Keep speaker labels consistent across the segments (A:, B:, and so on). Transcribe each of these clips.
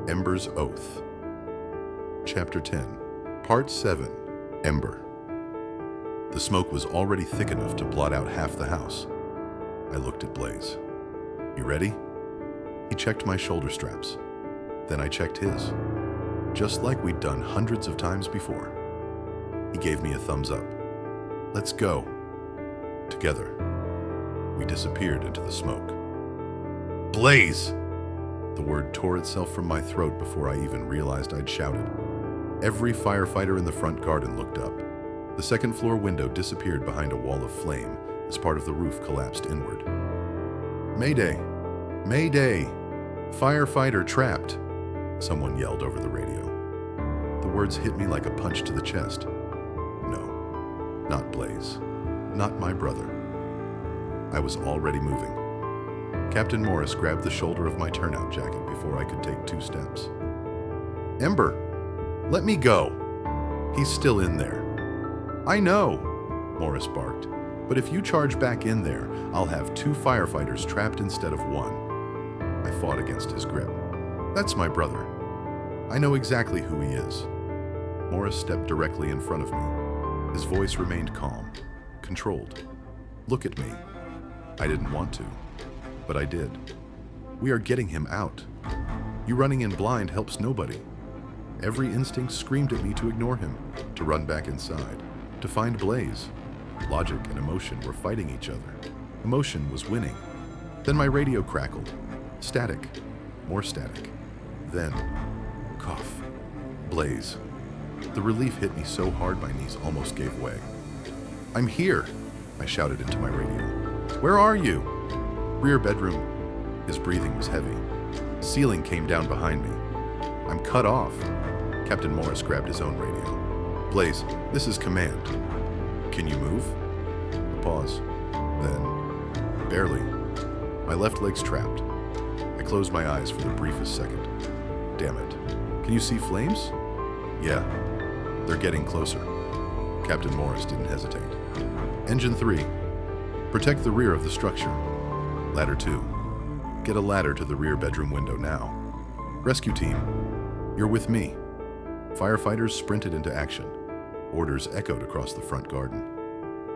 A: Ember's Oath. Chapter 10. Part 7. Ember. The smoke was already thick enough to blot out half the house. I looked at Blaze. "You ready?" He checked my shoulder straps. Then I checked his, just like we'd done hundreds of times before. He gave me a thumbs up. "Let's go." Together, we disappeared into the smoke. "Blaze!" The word tore itself from my throat before I even realized I'd shouted. Every firefighter in the front garden looked up. The second-floor window disappeared behind a wall of flame as part of the roof collapsed inward. "Mayday! Mayday! Firefighter trapped!" Someone yelled over the radio. The words hit me like a punch to the chest. No, not Blaze. Not my brother. I was already moving. Captain Morris grabbed the shoulder of my turnout jacket before I could take 2 steps. "Ember, let me go." "He's still in there." "I know," Morris barked. "But if you charge back in there, I'll have 2 firefighters trapped instead of 1. I fought against his grip. "That's my brother. I know exactly who he is." Morris stepped directly in front of me. His voice remained calm, controlled. "Look at me." I didn't want to, but I did. "We are getting him out. You running in blind helps nobody." Every instinct screamed at me to ignore him, to run back inside, to find Blaze. Logic and emotion were fighting each other. Emotion was winning. Then my radio crackled. Static. More static. Then, cough. Blaze. The relief hit me so hard my knees almost gave way. "I'm here," I shouted into my radio. "Where are you?" "Rear bedroom." His breathing was heavy. Ceiling came down behind me. "I'm cut off." Captain Morris grabbed his own radio. "Blaze, this is command. Can you move?" A pause. Then, barely. My left leg's trapped. I closed my eyes for the briefest second. Damn it. "Can you see flames?" "Yeah. They're getting closer." Captain Morris didn't hesitate. "Engine 3. Protect the rear of the structure. Ladder 2. Get a ladder to the rear bedroom window now. Rescue team, you're with me." Firefighters sprinted into action. Orders echoed across the front garden.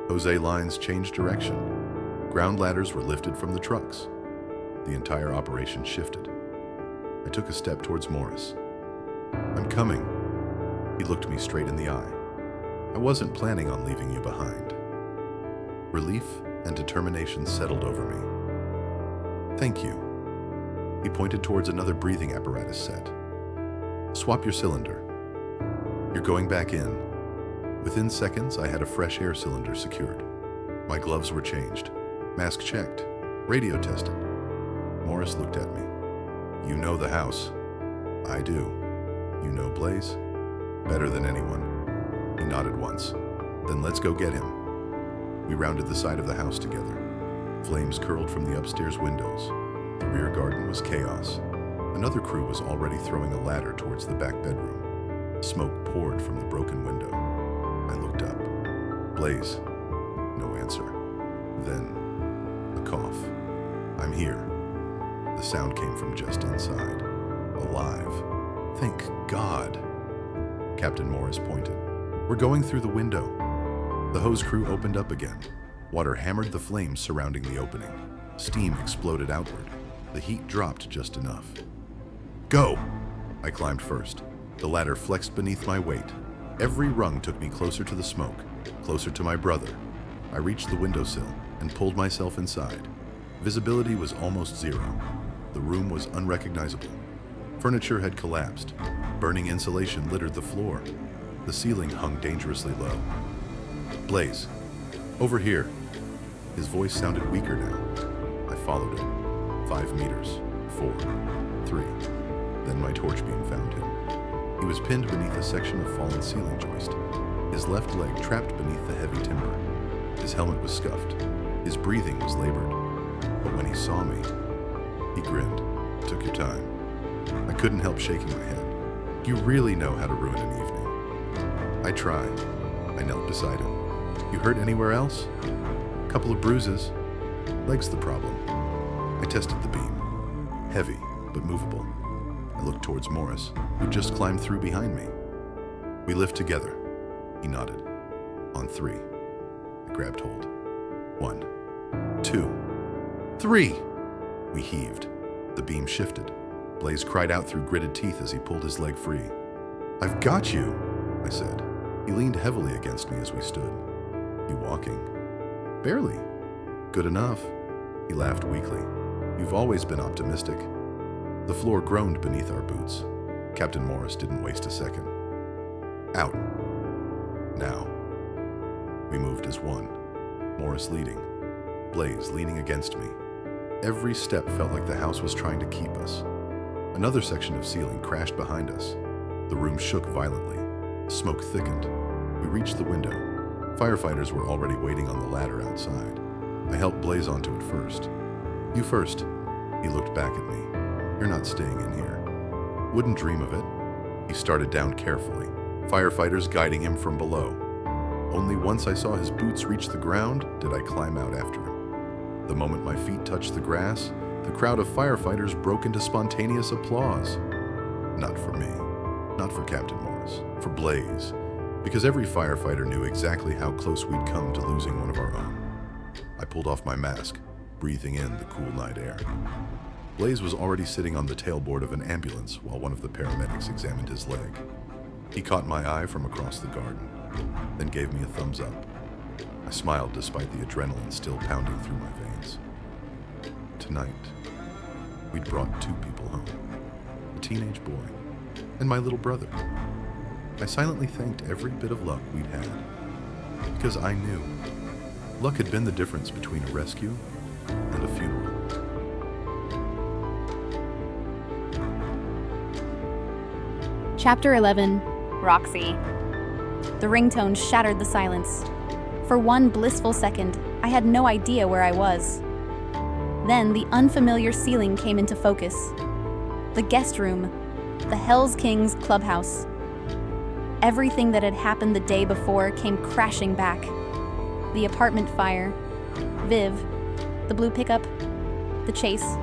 A: Jose lines changed direction. Ground ladders were lifted from the trucks. The entire operation shifted. I took a step towards Morris. "I'm coming." He looked me straight in the eye. "I wasn't planning on leaving you behind." Relief and determination settled over me. "Thank you." He pointed towards another breathing apparatus set. "Swap your cylinder. You're going back in." Within seconds, I had a fresh air cylinder secured. My gloves were changed. Mask checked. Radio tested. Morris looked at me. "You know the house." "I do." "You know Blaze?" "Better than anyone." He nodded once. "Then let's go get him." We rounded the side of the house together. Flames curled from the upstairs windows. The rear garden was chaos. Another crew was already throwing a ladder towards the back bedroom. Smoke poured from the broken window. I looked up. Blaze. No answer. Then, a cough. "I'm here." The sound came from just inside. "Alive. Thank God." Captain Morris pointed. "We're going through the window." The hose crew opened up again. Water hammered the flames surrounding the opening. Steam exploded outward. The heat dropped just enough. "Go!" I climbed first. The ladder flexed beneath my weight. Every rung took me closer to the smoke, closer to my brother. I reached the windowsill and pulled myself inside. Visibility was almost zero. The room was unrecognizable. Furniture had collapsed. Burning insulation littered the floor. The ceiling hung dangerously low. "Blaze, over here." His voice sounded weaker now. I followed him. 5 meters, 4, 3. Then my torch beam found him. He was pinned beneath a section of fallen ceiling joist. His left leg trapped beneath the heavy timber. His helmet was scuffed. His breathing was labored. But when he saw me, he grinned. "Took your time." I couldn't help shaking my head. "You really know how to ruin an evening." "I try." I knelt beside him. "You hurt anywhere else?" "Couple of bruises." "Leg's the problem." I tested the beam. Heavy, but movable. I I looked towards Morris, who just climbed through behind me. "We lift together," he nodded. "On 3. I grabbed hold. 1, 2, 3. We heaved. The beam shifted. Blaze cried out through gritted teeth as he pulled his leg free. "I've got you," I said. He leaned heavily against me as we stood. "You walking?" "Barely." "Good enough." He laughed weakly. "You've always been optimistic." The floor groaned beneath our boots. Captain Morris didn't waste a second. "Out. Now." We moved as one, Morris leading, Blaze leaning against me. Every step felt like the house was trying to keep us. Another section of ceiling crashed behind us. The room shook violently. Smoke thickened. We reached the window. Firefighters were already waiting on the ladder outside. I helped Blaze onto it first. "You first." He looked back at me. "You're not staying in here." "Wouldn't dream of it." He started down carefully, firefighters guiding him from below. Only once I saw his boots reach the ground did I climb out after him. The moment my feet touched the grass, the crowd of firefighters broke into spontaneous applause. Not for me, not for Captain Morris, for Blaze, because every firefighter knew exactly how close we'd come to losing one of our own. I pulled off my mask, breathing in the cool night air. Blaze was already sitting on the tailboard of an ambulance while one of the paramedics examined his leg. He caught my eye from across the garden, then gave me a thumbs up. I smiled despite the adrenaline still pounding through my veins. Tonight, we'd brought 2 people home, a teenage boy and my little brother. I silently thanked every bit of luck we'd had, because I knew luck had been the difference between a rescue and a funeral.
B: Chapter 11, Roxie. The ringtone shattered the silence. For one blissful second, I had no idea where I was. Then the unfamiliar ceiling came into focus. The guest room, the Hell's King's clubhouse. Everything that had happened the day before came crashing back. The apartment fire, Viv, the blue pickup, the chase,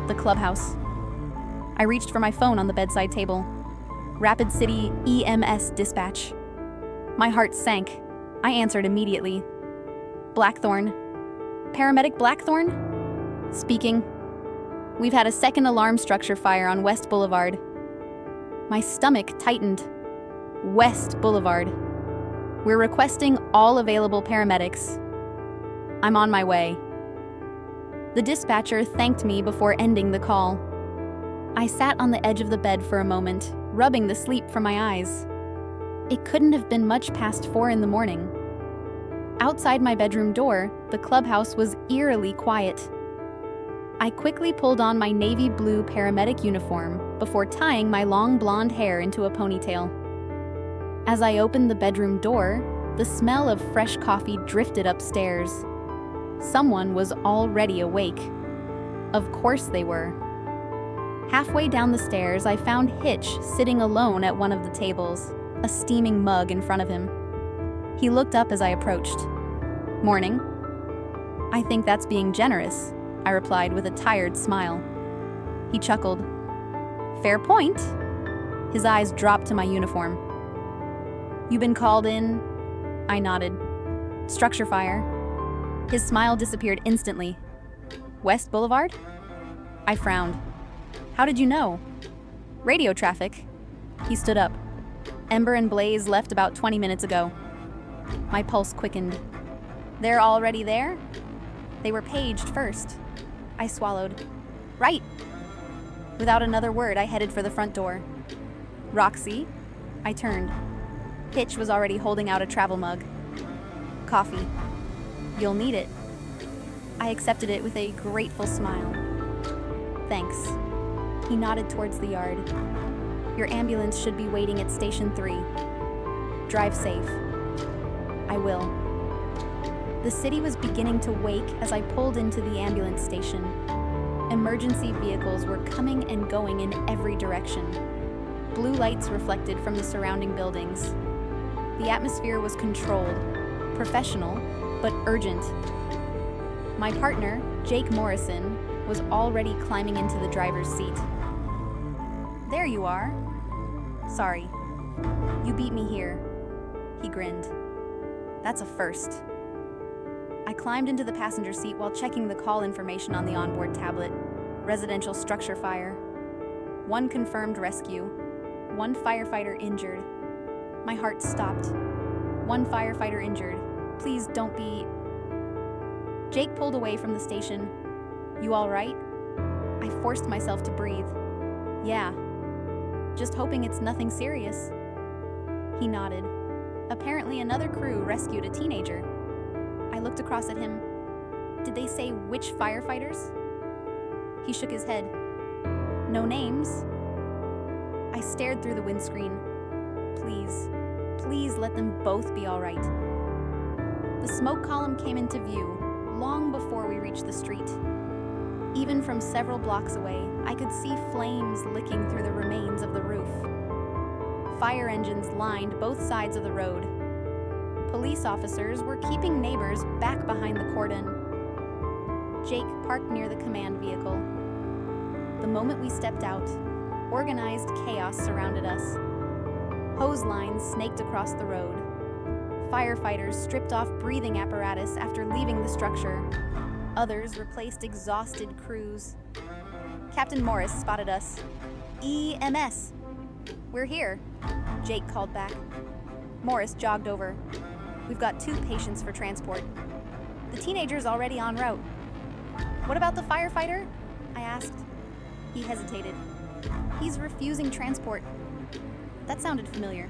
B: the clubhouse. I reached for my phone on the bedside table. Rapid City EMS dispatch. My heart sank. I answered immediately. Blackthorn. Paramedic Blackthorn? Speaking. We've had a second alarm structure fire on West Boulevard. My stomach tightened. West Boulevard. We're requesting all available paramedics. I'm on my way. The dispatcher thanked me before ending the call. I sat on the edge of the bed for a moment, rubbing the sleep from my eyes. It couldn't have been much past 4 in the morning. Outside my bedroom door, the clubhouse was eerily quiet. I quickly pulled on my navy blue paramedic uniform before tying my long blonde hair into a ponytail. As I opened the bedroom door, the smell of fresh coffee drifted upstairs. Someone was already awake. Of course they were. Halfway down the stairs, I found Hitch sitting alone at one of the tables, a steaming mug in front of him. He looked up as I approached. "Morning." "I think that's being generous," I replied with a tired smile. He chuckled. "Fair point." His eyes dropped to my uniform. "You been called in?" I nodded. "Structure fire." His smile disappeared instantly. "West Boulevard?" I frowned. "How did you know?" "Radio traffic." He stood up. "Ember and Blaze left about 20 minutes ago." My pulse quickened. "They're already there?" "They were paged first." I swallowed. "Right." Without another word, I headed for the front door. "Roxie?" I turned. Hitch was already holding out a travel mug. "Coffee. You'll need it." I accepted it with a grateful smile. "Thanks." He nodded towards the yard. "Your ambulance should be waiting at Station 3. Drive safe." "I will." The city was beginning to wake as I pulled into the ambulance station. Emergency vehicles were coming and going in every direction. Blue lights reflected from the surrounding buildings. The atmosphere was controlled, professional, but urgent. My partner, Jake Morrison, was already climbing into the driver's seat. "There there you are. Sorry. You beat me here. He grinned. That's a first. I climbed into the passenger seat while checking the call information on the onboard tablet. Residential structure fire. 1 confirmed rescue. 1 firefighter injured. My heart stopped. 1 firefighter injured. Please don't be... Jake pulled away from the station. You all right? I forced myself to breathe. Yeah. Just hoping it's nothing serious. He nodded. Apparently another crew rescued a teenager. I looked across at him. Did they say which firefighters? He shook his head. No names. I stared through the windscreen. Please let them both be all right. The smoke column came into view long before we reached the street. Even from several blocks away, I could see flames licking through the remains of the roof. Fire engines lined both sides of the road. Police officers were keeping neighbors back behind the cordon. Jake parked near the command vehicle. The moment we stepped out, organized chaos surrounded us. Hose lines snaked across the road. Firefighters stripped off breathing apparatus after leaving the structure. Others replaced exhausted crews. Captain Morris spotted us. EMS. We're here, Jake called back. Morris jogged over. We've got 2 patients for transport. The teenager's already en route. What about the firefighter? I asked. He hesitated. He's refusing transport. That sounded familiar.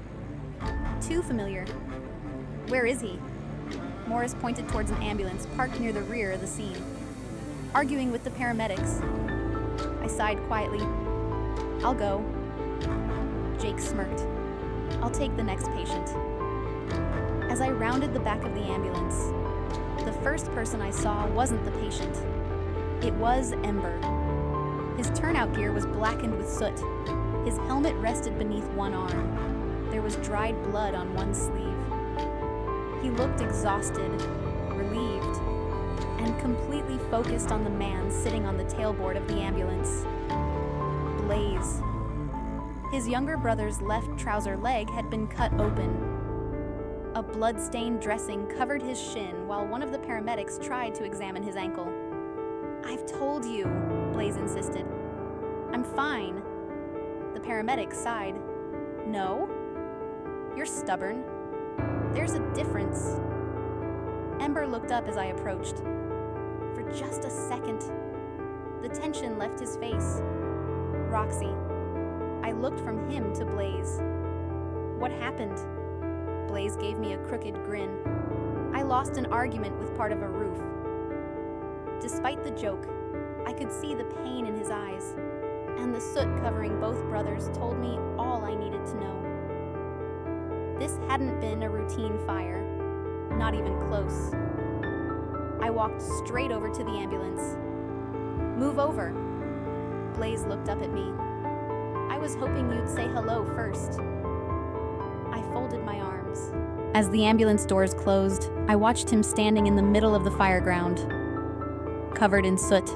B: Too familiar. Where is he? Morris pointed towards an ambulance parked near the rear of the scene. Arguing with the paramedics. I sighed quietly. I'll go. Jake smirked. I'll take the next patient. As I rounded the back of the ambulance, the first person I saw wasn't the patient. It was Ember. His turnout gear was blackened with soot. His helmet rested beneath one arm. There was dried blood on one sleeve. He looked exhausted, relieved, and completely focused on the man sitting on the tailboard of the ambulance. Blaze. His younger brother's left trouser leg had been cut open. A blood-stained dressing covered his shin while one of the paramedics tried to examine his ankle. I've told you, Blaze insisted. I'm fine. The paramedic sighed. No? You're stubborn. There's a difference. Ember looked up as I approached. For just a second, the tension left his face. Roxie. I looked from him to Blaze. What happened? Blaze gave me a crooked grin. I lost an argument with part of a roof. Despite the joke, I could see the pain in his eyes, and the soot covering both brothers told me all I needed to know. This hadn't been a routine fire, not even close. I walked straight over to the ambulance. Move over. Blaze looked up at me. I was hoping you'd say hello first. I folded my arms. As the ambulance doors closed, I watched him standing in the middle of the fire ground, covered in soot,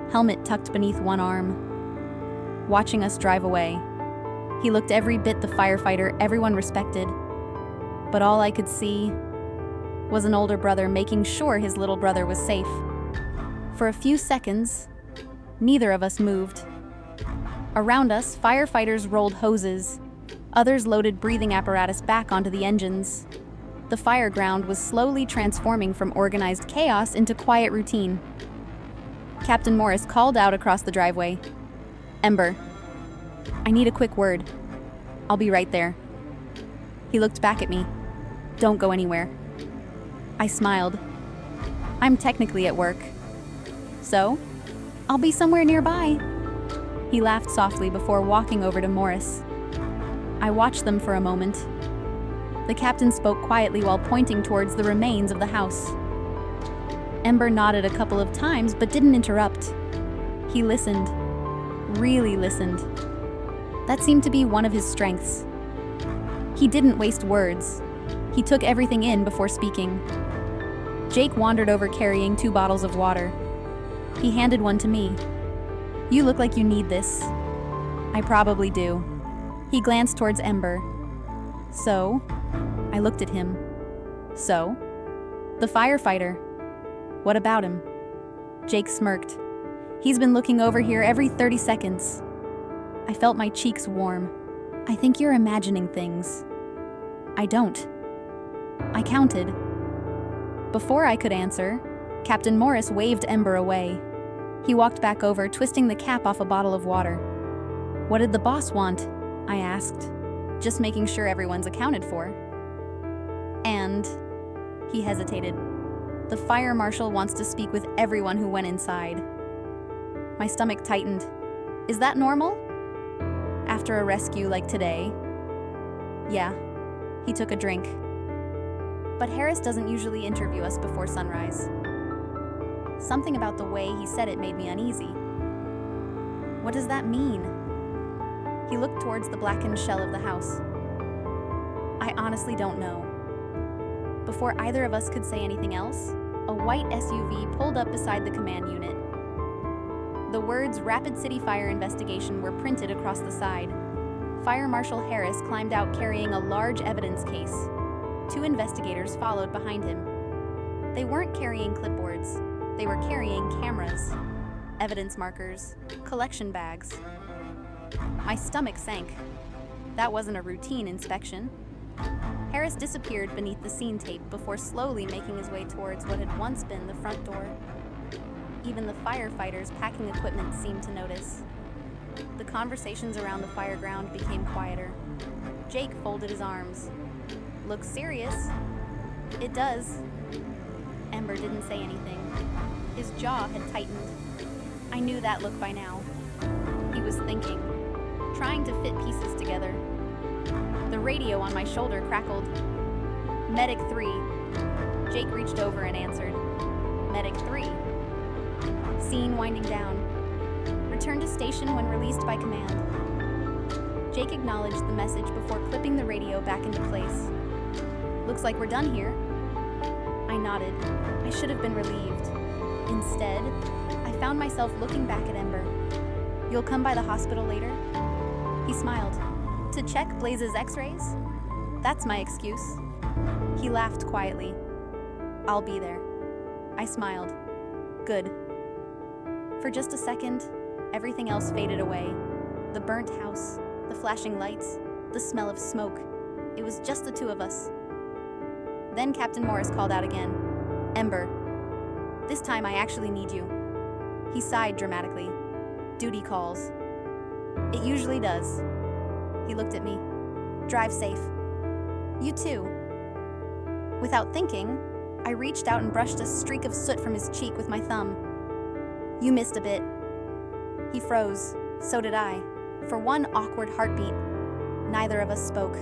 B: helmet tucked beneath one arm, watching us drive away. He looked every bit the firefighter everyone respected, but all I could see was an older brother making sure his little brother was safe. For a few seconds, neither of us moved. Around us, firefighters rolled hoses. Others loaded breathing apparatus back onto the engines. The fire ground was slowly transforming from organized chaos into quiet routine. Captain Morris called out across the driveway. Ember, I need a quick word. I'll be right there. He looked back at me. Don't go anywhere. I smiled. I'm technically at work. So, I'll be somewhere nearby. He laughed softly before walking over to Morris. I watched them for a moment. The captain spoke quietly while pointing towards the remains of the house. Ember nodded a couple of times but didn't interrupt. He listened. Really listened. That seemed to be one of his strengths. He didn't waste words. He took everything in before speaking. Jake wandered over carrying 2 bottles of water. He handed one to me. You look like you need this. I probably do. He glanced towards Ember. So? I looked at him. So? The firefighter. What about him? Jake smirked. He's been looking over here every 30 seconds. I felt my cheeks warm. I think you're imagining things. I don't. I counted. Before I could answer, Captain Morris waved Ember away. He walked back over, twisting the cap off a bottle of water. What did the boss want? I asked, just making sure everyone's accounted for. And he hesitated. The fire marshal wants to speak with everyone who went inside. My stomach tightened. Is that normal? After a rescue like today? Yeah. He took a drink. But Harris doesn't usually interview us before sunrise. Something about the way he said it made me uneasy. What does that mean? He looked towards the blackened shell of the house. I honestly don't know. Before either of us could say anything else, a white SUV pulled up beside the command unit. The words "Rapid City Fire Investigation" were printed across the side. Fire Marshal Harris climbed out carrying a large evidence case. 2 investigators followed behind him. They weren't carrying clipboards. They were carrying cameras, evidence markers, collection bags. My stomach sank. That wasn't a routine inspection. Harris disappeared beneath the scene tape before slowly making his way towards what had once been the front door. Even the firefighters packing equipment seemed to notice. The conversations around the fire ground became quieter. Jake folded his arms. Looks serious. It does. Ember didn't say anything. His jaw had tightened. I knew that look by now. He was thinking, trying to fit pieces together. The radio on my shoulder crackled. Medic 3. Jake reached over and answered. Medic 3. Scene winding down. Return to station when released by command. Jake acknowledged the message before clipping the radio back into place. Looks like we're done here. I nodded. I should have been relieved. Instead, I found myself looking back at Ember. You'll come by the hospital later? He smiled. To check Blaze's x-rays? That's my excuse. He laughed quietly. I'll be there. I smiled. Good. For just a second, everything else faded away. The burnt house, the flashing lights, the smell of smoke. It was just the 2 of us. Then Captain Morris called out again. Ember, this time I actually need you. He sighed dramatically. Duty calls. It usually does. He looked at me. Drive safe. You too. Without thinking, I reached out and brushed a streak of soot from his cheek with my thumb. You missed a bit. He froze. So did I. For one awkward heartbeat, neither of us spoke.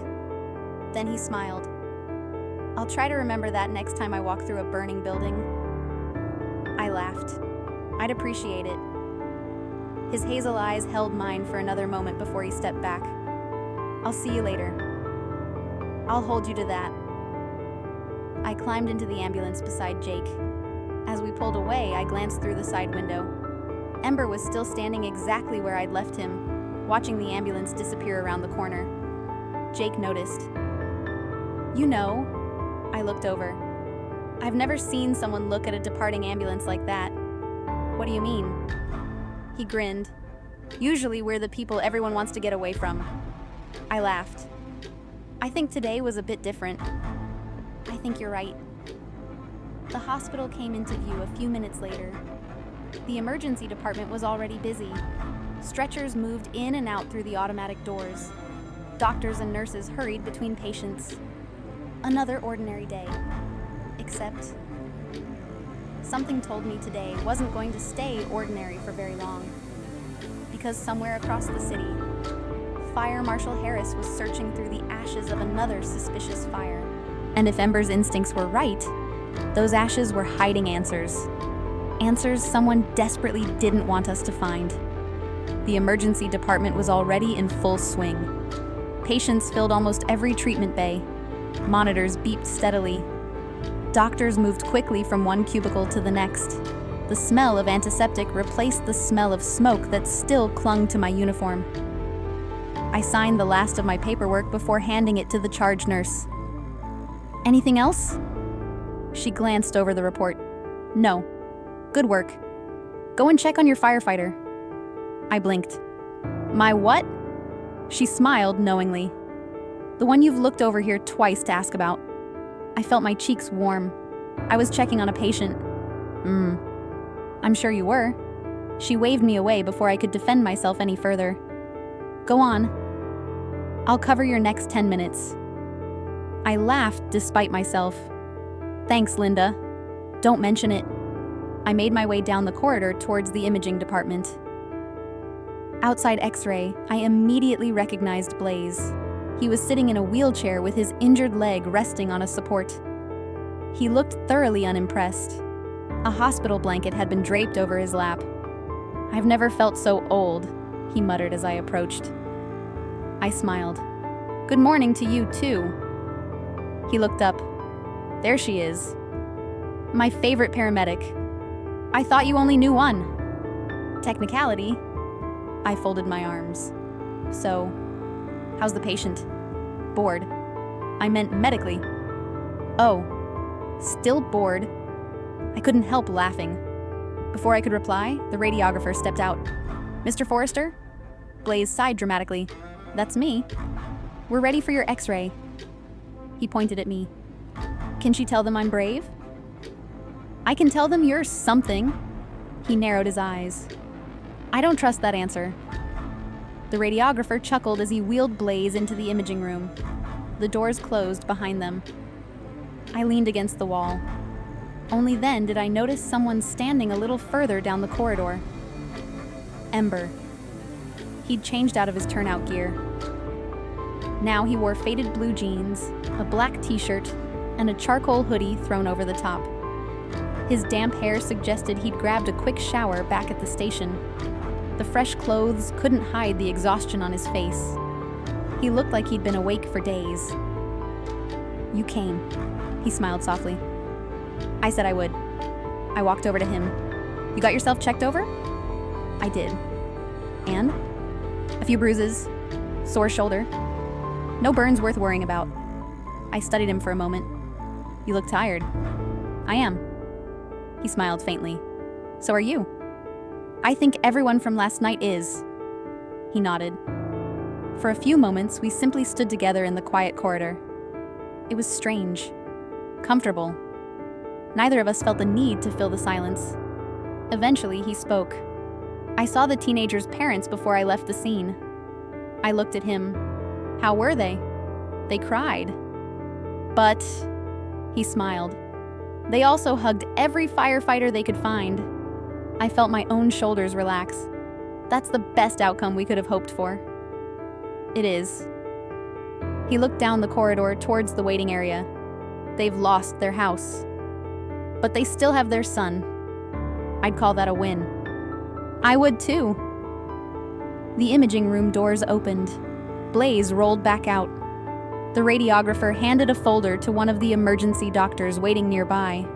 B: Then he smiled. I'll try to remember that next time I walk through a burning building. I laughed. I'd appreciate it. His hazel eyes held mine for another moment before he stepped back. I'll see you later. I'll hold you to that. I climbed into the ambulance beside Jake. As we pulled away, I glanced through the side window. Ember was still standing exactly where I'd left him, watching the ambulance disappear around the corner. Jake noticed. You know, I looked over. I've never seen someone look at a departing ambulance like that. What do you mean? He grinned. Usually we're the people everyone wants to get away from. I laughed. I think today was a bit different. I think you're right. The hospital came into view a few minutes later. The emergency department was already busy. Stretchers moved in and out through the automatic doors. Doctors and nurses hurried between patients. Another ordinary day. Except, something told me today wasn't going to stay ordinary for very long. Because somewhere across the city, Fire Marshal Harris was searching through the ashes of another suspicious fire. And if Ember's instincts were right, those ashes were hiding answers. Answers someone desperately didn't want us to find. The emergency department was already in full swing. Patients filled almost every treatment bay. Monitors beeped steadily. Doctors moved quickly from one cubicle to the next. The smell of antiseptic replaced the smell of smoke that still clung to my uniform. I signed the last of my paperwork before handing it to the charge nurse. Anything else? She glanced over the report. No. Good work. Go and check on your firefighter. I blinked. My what? She smiled knowingly. The one you've looked over here twice to ask about. I felt my cheeks warm. I was checking on a patient. I'm sure you were. She waved me away before I could defend myself any further. Go on. I'll cover your next 10 minutes. I laughed despite myself. Thanks, Linda. Don't mention it. I made my way down the corridor towards the imaging department. Outside X-ray, I immediately recognized Blaze. He was sitting in a wheelchair with his injured leg resting on a support. He looked thoroughly unimpressed. A hospital blanket had been draped over his lap. I've never felt so old, he muttered as I approached. I smiled. Good morning to you, too. He looked up. There she is. My favorite paramedic. I thought you only knew one. Technicality. I folded my arms. So, how's the patient? Bored. I meant medically. Oh, still bored? I couldn't help laughing. Before I could reply, the radiographer stepped out. Mr. Forrester? Blaze sighed dramatically. That's me. We're ready for your X-ray. He pointed at me. Can she tell them I'm brave? I can tell them you're something. He narrowed his eyes. I don't trust that answer. The radiographer chuckled as he wheeled Blaze into the imaging room. The doors closed behind them. I leaned against the wall. Only then did I notice someone standing a little further down the corridor. Ember. He'd changed out of his turnout gear. Now he wore faded blue jeans, a black t-shirt, and a charcoal hoodie thrown over the top. His damp hair suggested he'd grabbed a quick shower back at the station. The fresh clothes couldn't hide the exhaustion on his face. He looked like he'd been awake for days. You came, he smiled softly. I said I would. I walked over to him. You got yourself checked over? I did. And? A few bruises, sore shoulder. No burns worth worrying about. I studied him for a moment. You look tired. I am. He smiled faintly. So are you. I think everyone from last night is. He nodded. For a few moments, we simply stood together in the quiet corridor. It was strange. Comfortable. Neither of us felt the need to fill the silence. Eventually, he spoke. I saw the teenager's parents before I left the scene. I looked at him. How were they? They cried. But, he smiled. They also hugged every firefighter they could find. I felt my own shoulders relax. That's the best outcome we could have hoped for. It is. He looked down the corridor towards the waiting area. They've lost their house. But they still have their son. I'd call that a win. I would too. The imaging room doors opened. Blaze rolled back out. The radiographer handed a folder to one of the emergency doctors waiting nearby.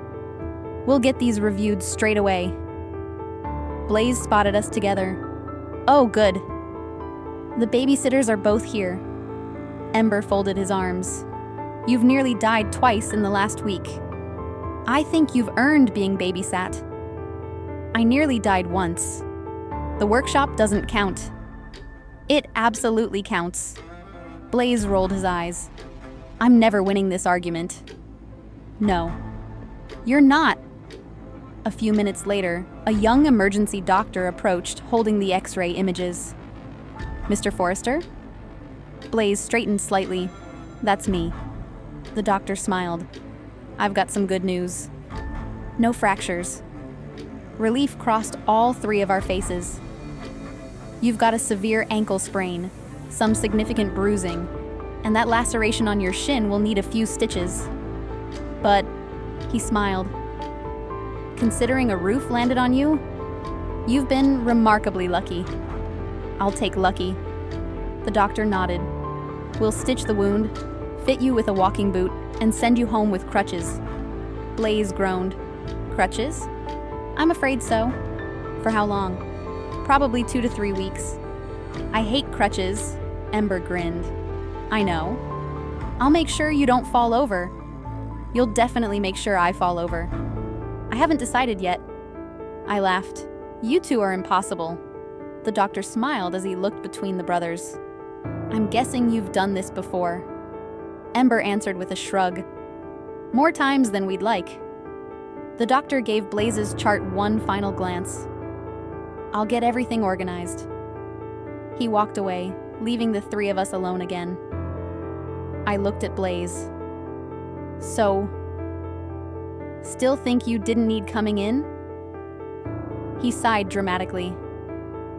B: We'll get these reviewed straight away. Blaze spotted us together. Oh, good. The babysitters are both here. Ember folded his arms. You've nearly died twice in the last week. I think you've earned being babysat. I nearly died once. The workshop doesn't count. It absolutely counts. Blaze rolled his eyes. I'm never winning this argument. No. You're not. A few minutes later, a young emergency doctor approached holding the X-ray images. Mr. Forrester? Blaze straightened slightly. That's me. The doctor smiled. I've got some good news. No fractures. Relief crossed all three of our faces. You've got a severe ankle sprain, some significant bruising, and that laceration on your shin will need a few stitches. But, he smiled. Considering a roof landed on you, you've been remarkably lucky. I'll take lucky. The doctor nodded. We'll stitch the wound, fit you with a walking boot, and send you home with crutches. Blaze groaned. Crutches? I'm afraid so. For how long? Probably 2 to 3 weeks. I hate crutches, Ember grinned. I know. I'll make sure you don't fall over. You'll definitely make sure I fall over. I haven't decided yet. I laughed. You two are impossible. The doctor smiled as he looked between the brothers. I'm guessing you've done this before. Ember answered with a shrug. More times than we'd like. The doctor gave Blaze's chart one final glance. I'll get everything organized. He walked away, leaving the three of us alone again. I looked at Blaze. So, still think you didn't need coming in? He sighed dramatically.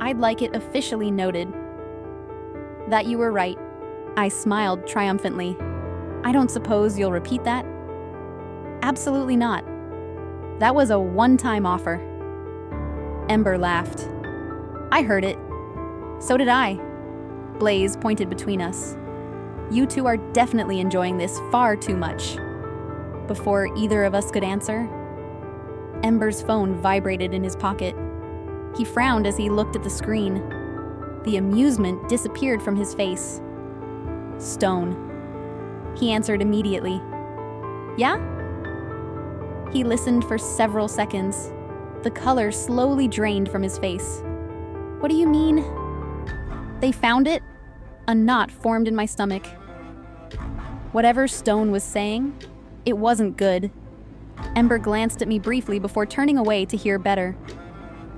B: I'd like it officially noted that you were right. I smiled triumphantly. I don't suppose you'll repeat that? Absolutely not. That was a one-time offer. Ember laughed. I heard it. So did I. Blaze pointed between us. You two are definitely enjoying this far too much. Before either of us could answer, Ember's phone vibrated in his pocket. He frowned as he looked at the screen. The amusement disappeared from his face. Stone. He answered immediately. Yeah? He listened for several seconds. The color slowly drained from his face. What do you mean? They found it? A knot formed in my stomach. Whatever Stone was saying, it wasn't good. Ember glanced at me briefly before turning away to hear better.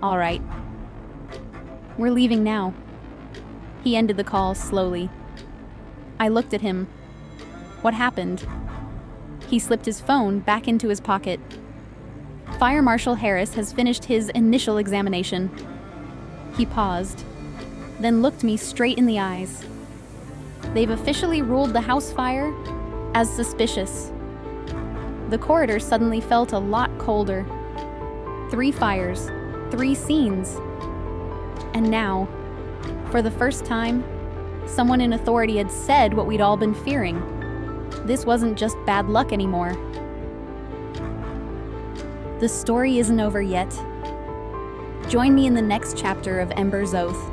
B: All right. We're leaving now. He ended the call slowly. I looked at him. What happened? He slipped his phone back into his pocket. Fire Marshal Harris has finished his initial examination. He paused, then looked me straight in the eyes. They've officially ruled the house fire as suspicious. The corridor suddenly felt a lot colder. 3 fires, 3 scenes. And now, for the first time, someone in authority had said what we'd all been fearing. This wasn't just bad luck anymore. The story isn't over yet. Join me in the next chapter of Ember's Oath.